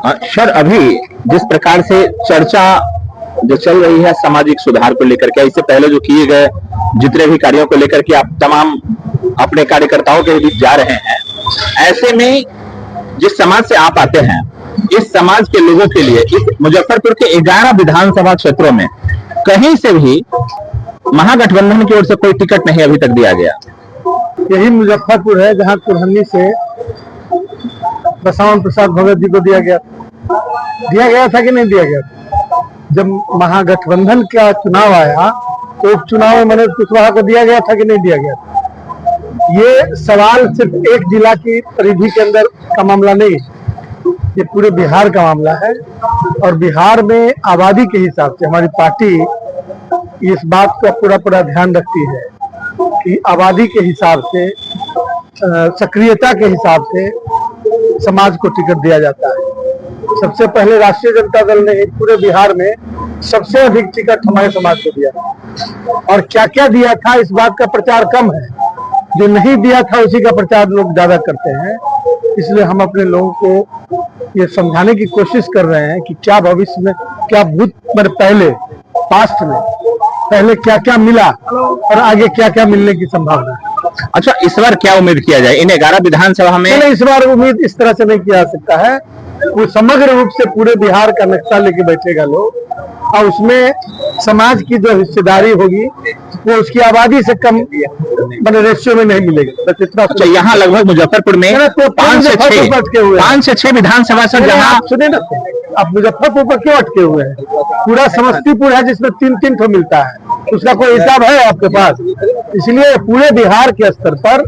Sir, अभी जिस प्रकार से चर्चा जो चल रही है सामाजिक सुधार को लेकर के, इससे पहले जो किए गए जितने भी कार्यों को लेकर के आप तमाम अपने कार्यकर्ताओं के बीच जा रहे हैं, ऐसे में जिस समाज से आप आते हैं, इस समाज के लोगों के लिए इस मुजफ्फरपुर के 11 विधानसभा क्षेत्रों में कहीं से भी महागठबंधन की ओर से कोई टिकट नहीं अभी तक दिया गया। यही मुजफ्फरपुर है जहां कुरहनी से बसवान प्रसाद भगत जी को दिया गया था कि नहीं दिया गया था। जब महागठबंधन का चुनाव आया तो उपचुनाव में मनोज कुशवाहा को दिया गया था कि नहीं दिया गया था। ये सवाल सिर्फ एक जिला की परिधि के अंदर का मामला नहीं, ये पूरे बिहार का मामला है। और बिहार में आबादी के हिसाब से हमारी पार्टी इस बात का पूरा ध्यान रखती है कि आबादी के हिसाब से, सक्रियता के हिसाब से समाज को टिकट दिया जाता है। सबसे पहले राष्ट्रीय जनता दल ने पूरे बिहार में सबसे अधिक टिकट हमारे समाज को दिया। और क्या क्या दिया था इस बात का प्रचार कम है, जो नहीं दिया था उसी का प्रचार लोग ज्यादा करते हैं। इसलिए हम अपने लोगों को ये समझाने की कोशिश कर रहे हैं कि क्या भविष्य में, क्या भूत में, पहले पास्ट में पहले क्या क्या मिला और आगे क्या क्या मिलने की संभावना है। अच्छा, इस बार क्या उम्मीद किया जाए इन 11 विधानसभा में? इस बार उम्मीद इस तरह से नहीं किया जा सकता है। वो समग्र रूप से पूरे बिहार का नक्शा लेके बैठेगा लोग, और उसमें समाज की जो हिस्सेदारी होगी वो उसकी आबादी से कम मैंने रेशियो में नहीं मिलेगी। बस इतना। अच्छा, यहाँ लगभग मुजफ्फरपुर में 5 से 6 विधानसभा से, जहाँ सुने ना, आप मुजफ्फरपुर पर क्यों अटके हुए हैं? पूरा समस्तीपुर है जिसमें 3-3 ठो मिलता है, उसका कोई हिसाब है आपके पास? इसलिए पूरे बिहार के स्तर पर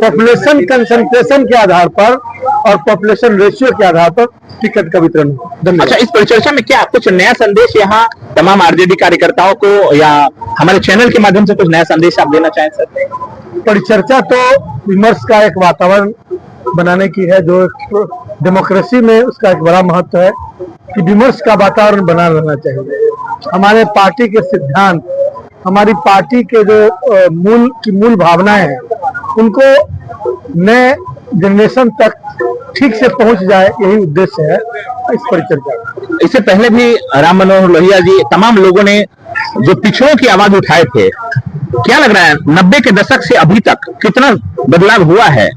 पॉपुलेशन कंसंट्रेशन के आधार पर और पॉपुलेशन रेशियो के आधार पर टिकट का वितरण। अच्छा, इस परिचर्चा में क्या कुछ नया संदेश यहाँ तमाम आरजेडी कार्यकर्ताओं को या हमारे चैनल के माध्यम से कुछ नया संदेश आप देना चाहें सर? परिचर्चा तो विमर्श का एक वातावरण बनाने की है, जो डेमोक्रेसी में उसका एक बड़ा महत्व है कि विमर्श का वातावरण बना रहना चाहिए। हमारे पार्टी के सिद्धांत, हमारी पार्टी के जो मूल भावनाएं हैं, उनको नए जनरेशन तक ठीक से पहुंच जाए, यही उद्देश्य है इस परिचर्चा। इससे पहले भी राम मनोहर लोहिया जी, तमाम लोगों ने जो पिछड़ों की आवाज उठाए थे, क्या लग रहा है 90 के दशक से अभी तक कितना बदलाव हुआ है?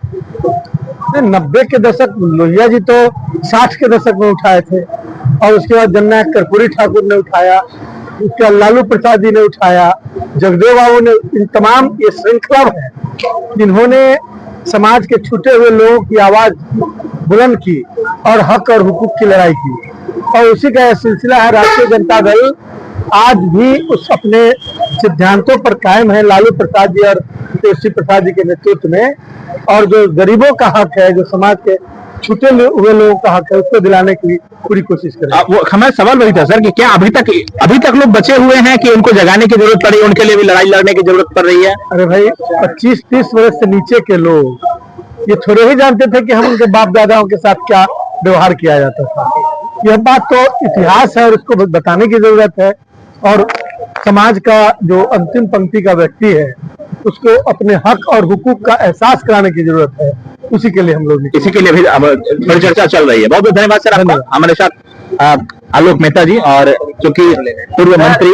90 के दशक, लोहिया जी तो 60 के दशक में उठाए थे, और उसके बाद जननायक कर्पूरी ठाकुर ने उठाया, उसके बाद लालू प्रसाद जी ने उठाया, जगदेव बाबू ने, इन तमाम ये श्रृंखला है जिन्होंने समाज के छूटे हुए लोगों की आवाज बुलंद की और हक और हुकूक की लड़ाई की। और उसी का यह सिलसिला है। राष्ट्रीय जनता दल आज भी उस अपने सिद्धांतों पर कायम है, लालू प्रसाद जी और तेजस्वी प्रसाद जी के नेतृत्व में। और जो गरीबों का हक है, जो समाज के छूटे हुए लोगों का हक है, उसको दिलाने की पूरी कोशिश करें। वो हमारा सवाल वही था सर कि क्या अभी तक लोग बचे हुए हैं कि उनको जगाने की जरूरत पड़ी, उनके लिए भी लड़ाई लड़ने की जरूरत पड़ रही है? अरे भाई, 25-30 वर्ष से नीचे के लोग ये थोड़े ही जानते थे कि हम उनके बाप दादाओं के साथ क्या व्यवहार किया जाता था। यह बात तो इतिहास है और उसको बताने की जरूरत है। और समाज का जो अंतिम पंक्ति का व्यक्ति है, उसको अपने हक और हुकूक का एहसास कराने की जरूरत है। उसी के लिए हम लोग, इसी के लिए भी परिचर्चा चल रही है। बहुत बहुत धन्यवाद सर आपका। हमारे साथ आलोक मेहता जी, और चूंकि पूर्व मंत्री